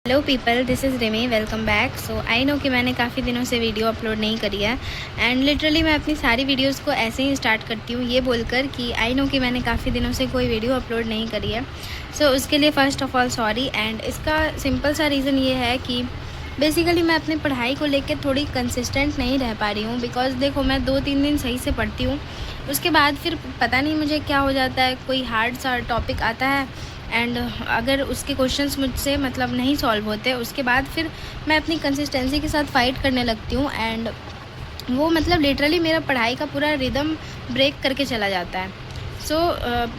Hello people, this is Rimi. Welcome back. So I know कि मैंने काफ़ी दिनों से वीडियो अपलोड नहीं करी है एंड लिटरली मैं अपनी सारी वीडियोस को ऐसे ही स्टार्ट करती हूँ ये बोलकर कि आई नो कि मैंने काफ़ी दिनों से कोई वीडियो अपलोड नहीं करी है। सो उसके लिए first of all sorry. And इसका सिंपल सा रीज़न ये है कि बेसिकली मैं अपनी पढ़ाई को लेकर थोड़ी कंसिस्टेंट नहीं रह पा रही हूँ। बिकॉज़ देखो, मैं 2-3 दिन सही से पढ़ती हूँ, उसके बाद फिर पता नहीं मुझे क्या हो जाता है, कोई हार्ड सा टॉपिक आता है एंड अगर उसके क्वेश्चंस मुझसे मतलब नहीं सॉल्व होते, उसके बाद फिर मैं अपनी कंसिस्टेंसी के साथ फ़ाइट करने लगती हूँ एंड वो मतलब लिटरली मेरा पढ़ाई का पूरा रिदम ब्रेक करके चला जाता है। सो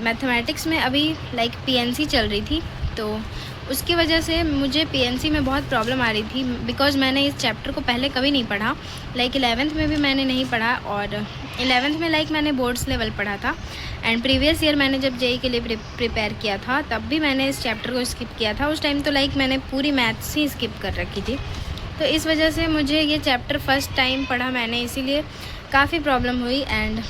मैथमेटिक्स में अभी लाइक पीएनसी चल रही थी, तो उसकी वजह से मुझे पीएनसी में बहुत प्रॉब्लम आ रही थी। बिकॉज़ मैंने इस चैप्टर को पहले कभी नहीं पढ़ा, लाइक 11th में भी मैंने नहीं पढ़ा और 11th में लाइक मैंने बोर्ड्स लेवल पढ़ा था एंड प्रीवियस ईयर मैंने जब जेई के लिए प्रिपेयर किया था तब भी मैंने इस चैप्टर को स्किप किया था। उस टाइम तो लाइक मैंने पूरी मैथ्स ही स्किप कर रखी थी। तो इस वजह से मुझे ये चैप्टर फर्स्ट टाइम पढ़ा मैंने, इसीलिए काफ़ी प्रॉब्लम हुई एंड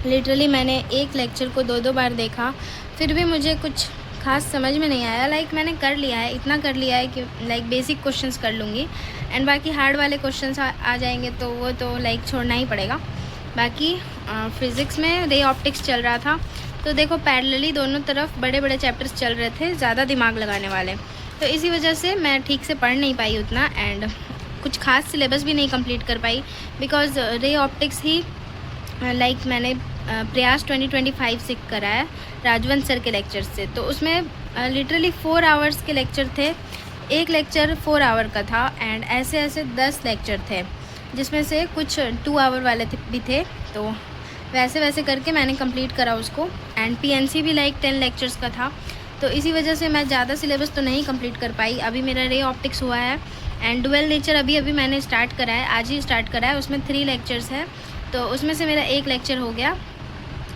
लिटरली मैंने एक लेक्चर को 2-2 बार देखा, फिर भी मुझे कुछ खास समझ में नहीं आया। लाइक मैंने कर लिया है, इतना कर लिया है कि लाइक बेसिक क्वेश्चंस कर लूँगी एंड बाकी हार्ड वाले क्वेश्चंस आ जाएंगे तो वो तो लाइक छोड़ना ही पड़ेगा। बाकी फिज़िक्स में रे ऑप्टिक्स चल रहा था, तो देखो पैरेलली दोनों तरफ बड़े बड़े चैप्टर्स चल रहे थे, ज़्यादा दिमाग लगाने वाले, तो इसी वजह से मैं ठीक से पढ़ नहीं पाई उतना एंड कुछ खास सिलेबस भी नहीं कंप्लीट कर पाई। बिकॉज़ रे ऑप्टिक्स ही लाइक मैंने प्रयास 2025 से करा है राजवंत सर के लेक्चर से, तो उसमें लिटरली 4 आवर्स के लेक्चर थे। एक लेक्चर 4 आवर का था एंड ऐसे ऐसे 10 लेक्चर थे, जिसमें से कुछ 2 आवर वाले भी थे, तो वैसे वैसे करके मैंने कंप्लीट करा उसको। एंड पीएनसी भी लाइक 10 लेक्चर्स का था, तो इसी वजह से मैं ज़्यादा सिलेबस तो नहीं कंप्लीट कर पाई। अभी मेरा रे ऑप्टिक्स हुआ है एंड डुअल नेचर अभी मैंने स्टार्ट करा है, आज ही स्टार्ट करा है। उसमें 3 लेक्चर्स है, तो उसमें से मेरा 1 लेक्चर हो गया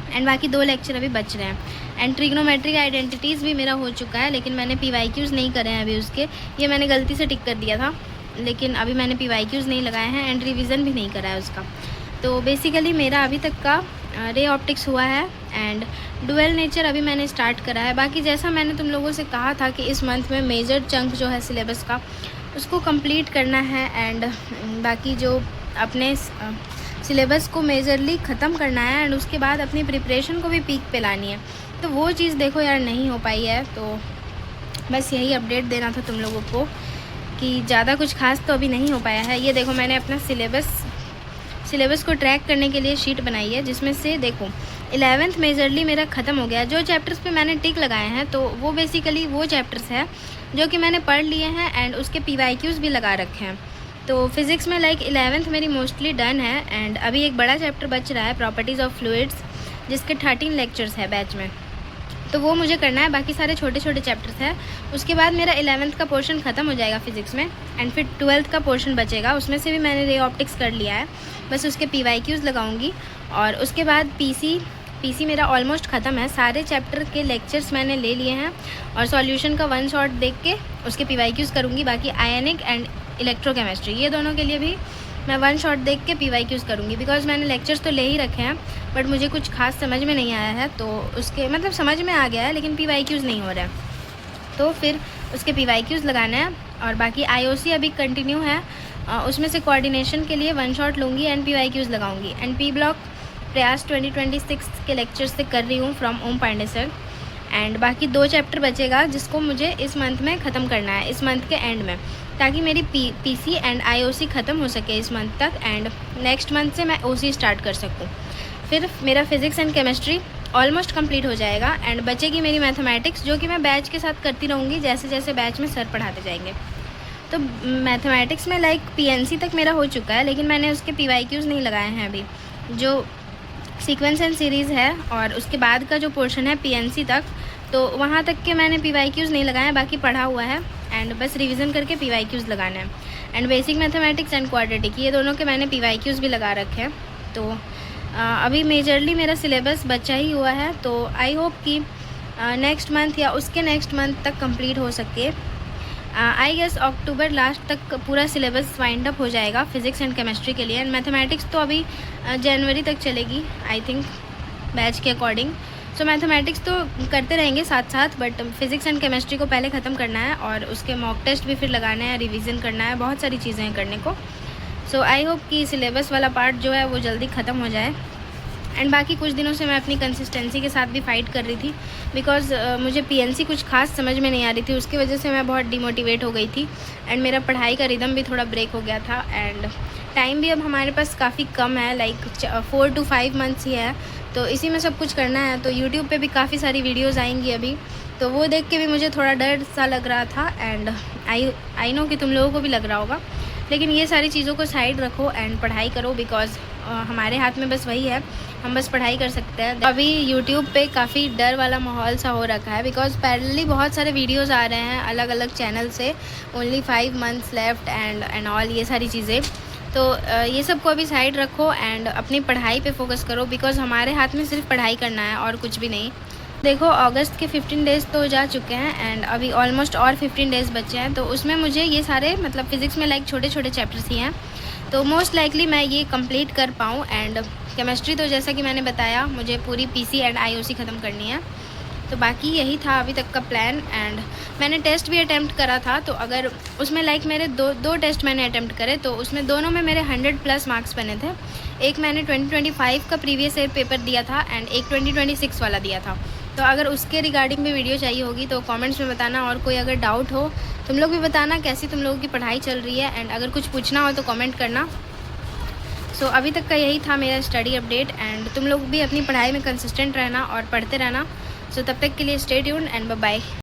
एंड बाकी 2 लेक्चर अभी बच रहे हैं। एंड ट्रिग्नोमेट्रिक आइडेंटिटीज़ भी मेरा हो चुका है, लेकिन मैंने पीवाईक्यूज़ नहीं करे हैं अभी उसके, ये मैंने गलती से टिक कर दिया था, लेकिन अभी मैंने पीवाईक्यूज़ नहीं लगाए हैं एंड रिवीजन भी नहीं करा है उसका। तो बेसिकली मेरा अभी तक का रे ऑप्टिक्स हुआ है एंड डुअल नेचर अभी मैंने स्टार्ट करा है। बाकी जैसा मैंने तुम लोगों से कहा था कि इस मंथ में मेजर चंक जो है सिलेबस का उसको कंप्लीट करना है एंड बाकी जो अपने सिलेबस को मेजरली ख़त्म करना है एंड उसके बाद अपनी प्रिपरेशन को भी पीक पे लानी है, तो वो चीज़ देखो यार नहीं हो पाई है। तो बस यही अपडेट देना था तुम लोगों को कि ज़्यादा कुछ खास तो अभी नहीं हो पाया है। ये देखो मैंने अपना सिलेबस को ट्रैक करने के लिए शीट बनाई है, जिसमें से देखो 11th मेजरली मेरा ख़त्म हो गया। जो चैप्टर्स पे मैंने टिक लगाए हैं तो वो बेसिकली वो चैप्टर्स हैं जो कि मैंने पढ़ लिए हैं एंड उसके पीवाईक्यूज़ भी लगा रखे हैं। तो फिज़िक्स में लाइक 11th मेरी मोस्टली डन है एंड अभी एक बड़ा चैप्टर बच रहा है प्रॉपर्टीज़ ऑफ फ्लूइड्स, जिसके 13 लेक्चर्स है बैच में, तो वो मुझे करना है। बाकी सारे छोटे छोटे चैप्टर्स हैं। उसके बाद मेरा 11th का पोर्शन ख़त्म हो जाएगा फिज़िक्स में एंड फिर 12th का पोर्शन बचेगा, उसमें से भी मैंने रे ऑप्टिक्स कर लिया है, बस उसके पीवाईक्यूज़ लगाऊंगी। और उसके बाद पीसी मेरा ऑलमोस्ट ख़त्म है, सारे चैप्टर के लेक्चर्स मैंने ले लिए हैं और सॉल्यूशन का 1 शॉट देख के उसके पीवाईक्यूज़ करूँगी। बाकी आयनिक एंड इलेक्ट्रोकेमिस्ट्री ये दोनों के लिए भी मैं 1 शॉट देख के पीवाईक्यूज़ करूँगी। बिकॉज़ मैंने लेक्चर्स तो ले ही रखे हैं बट मुझे कुछ खास समझ में नहीं आया है, तो उसके मतलब समझ में आ गया है लेकिन पीवाईक्यूज़ नहीं हो रहा है, तो फिर उसके पीवाईक्यूज़ लगाना है। और बाकी आईओसी अभी कंटिन्यू है, उसमें से कोऑर्डिनेशन के लिए 1 शॉट लूँगी एंड पीवाईक्यूज़ लगाऊंगी। एंड पी ब्लॉक प्रयास 2026 के लेक्चर से कर रही हूँ from Om Pandey sir. And बाकी 2 चैप्टर बचेगा जिसको मुझे इस मंथ में ख़त्म करना है, इस मंथ के एंड में, ताकि मेरी पीसी एंड आईओसी ख़त्म हो सके इस मंथ तक एंड नेक्स्ट मंथ से मैं ओसी स्टार्ट कर सकूँ। फिर मेरा physics and chemistry almost complete हो जाएगा एंड बचेगी मेरी मैथमेटिक्स, जो कि मैं बैच के साथ करती रहूँगी जैसे जैसे बैच में सर पढ़ाते जाएंगे। तो मैथमेटिक्स में लाइक पीएनसी तक मेरा हो चुका है, लेकिन मैंने उसके पीवाईक्यूज़ नहीं लगाए हैं अभी। जो सीक्वेंस एंड सीरीज़ है और उसके बाद का जो पोर्शन है पीएनसी तक, तो वहाँ तक के मैंने पीवाईक्यूज़ नहीं लगाए हैं, बाकी पढ़ा हुआ है एंड बस रिवीजन करके पीवाईक्यूज़ लगाना है। And basic mathematics and quadratic ये दोनों के मैंने पीवाईक्यूज़ भी लगा रखे हैं। तो अभी मेजरली मेरा सिलेबस बचा ही हुआ है, तो आई होप कि नेक्स्ट मंथ या उसके नेक्स्ट मंथ तक कंप्लीट हो सके। आई गेस अक्टूबर लास्ट तक पूरा सिलेबस वाइंड अप हो जाएगा फिज़िक्स एंड केमिस्ट्री के लिए। एंड मैथमेटिक्स तो अभी जनवरी तक चलेगी आई थिंक बैच के अकॉर्डिंग। सो मैथमेटिक्स तो करते रहेंगे साथ साथ, बट फिज़िक्स एंड केमिस्ट्री को पहले ख़त्म करना है और उसके मॉक टेस्ट भी फिर लगाने हैं, रिवीजन करना है, बहुत सारी चीज़ें हैं करने को। सो आई होप कि सिलेबस वाला पार्ट जो है वो जल्दी ख़त्म हो जाए। एंड बाकी कुछ दिनों से मैं अपनी कंसिस्टेंसी के साथ भी फ़ाइट कर रही थी, बिकॉज़ मुझे पीएनसी कुछ खास समझ में नहीं आ रही थी, उसकी वजह से मैं बहुत डिमोटिवेट हो गई थी एंड मेरा पढ़ाई का रिदम भी थोड़ा ब्रेक हो गया था। एंड टाइम भी अब हमारे पास काफ़ी कम है, लाइक 4 to 5 मंथ्स ही है, तो इसी में सब कुछ करना है। तो यूट्यूब पे भी काफ़ी सारी वीडियोज़ आएंगी अभी, तो वो देख के भी मुझे थोड़ा डर सा लग रहा था। एंड आई नो कि तुम लोगों को भी लग रहा होगा, लेकिन ये सारी चीज़ों को साइड रखो एंड पढ़ाई करो, बिकॉज़ हमारे हाथ में बस वही है, हम बस पढ़ाई कर सकते हैं। अभी यूट्यूब पे काफ़ी डर वाला माहौल सा हो रखा है, बिकॉज़ पैरेलली बहुत सारे वीडियोज़ आ रहे हैं अलग अलग चैनल से, only 5 months left and all, ये सारी चीज़ें। तो ये सब को अभी साइड रखो एंड अपनी पढ़ाई पे फोकस करो, बिकॉज़ हमारे हाथ में सिर्फ पढ़ाई करना है और कुछ भी नहीं। देखो, अगस्त के 15 डेज़ तो जा चुके हैं एंड अभी ऑलमोस्ट और 15 डेज़ बचे हैं, तो उसमें मुझे ये सारे मतलब फ़िज़िक्स में लाइक छोटे छोटे चैप्टर्स ही हैं, तो मोस्ट लाइकली मैं ये कंप्लीट कर पाऊँ। एंड केमिस्ट्री तो जैसा कि मैंने बताया, मुझे पूरी पीसी एंड आईओसी ख़त्म करनी है। तो बाकी यही था अभी तक का प्लान। एंड मैंने टेस्ट भी अटैम्प्ट करा था, तो अगर उसमें लाइक मेरे दो टेस्ट मैंने अटैम्प्ट करे, तो उसमें दोनों में मेरे 100+ मार्क्स बने थे। एक मैंने 2025 का प्रीवियस ईयर पेपर दिया था एंड एक 2026 वाला दिया था। तो अगर उसके रिगार्डिंग भी वीडियो चाहिए होगी तो कमेंट्स में बताना, और कोई अगर डाउट हो तुम लोग भी बताना कैसी तुम लोगों की पढ़ाई चल रही है, एंड अगर कुछ पूछना हो तो कमेंट करना। सो अभी तक का यही था मेरा स्टडी अपडेट, एंड तुम लोग भी अपनी पढ़ाई में कंसिस्टेंट रहना और पढ़ते रहना। सो तब तक के लिए stay tuned and bye bye.